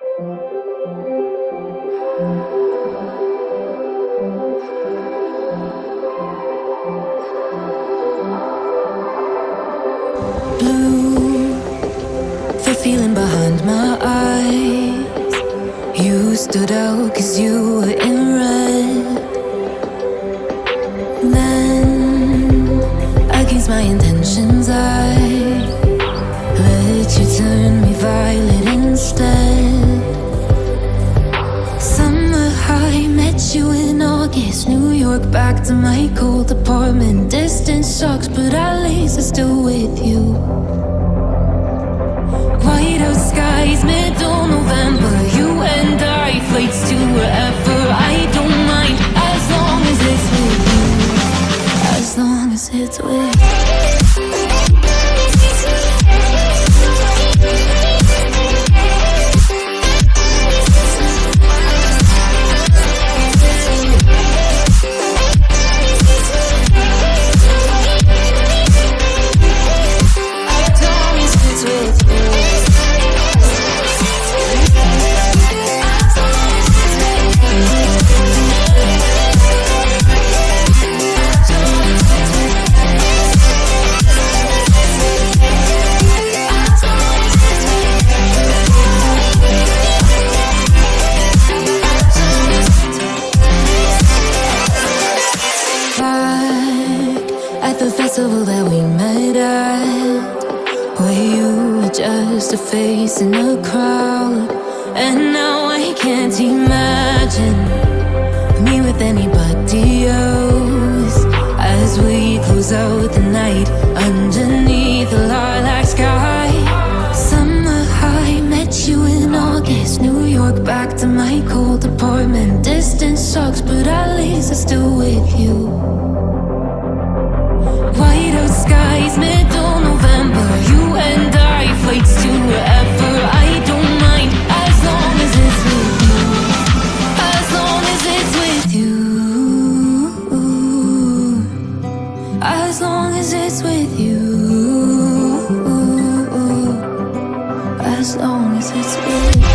Blue, the feeling behind my eyes. You stood out 'cause you were in red. Then, against my intentions, I let you turn me violet instead. Summer high, met you in August. New York, back to my cold apartment. Distance sucks, but at least I'm still with you. White out skies, middle November. You and I, flights to wherever. I don't mind, as long as it's with you. As long as it's with you. At the festival that we met at, where you were just a face in a crowd. And now I can't imagine me with anybody else. As we close out the night underneath the lilac sky. Summer high, met you in August. New York, back to my cold apartment. Distance sucks, but at least I'm still with you. White out skies, middle November. You and I, flights to wherever. I don't mind, as long as it's with you. As long as it's with you. As long as it's with you. As long as it's with you.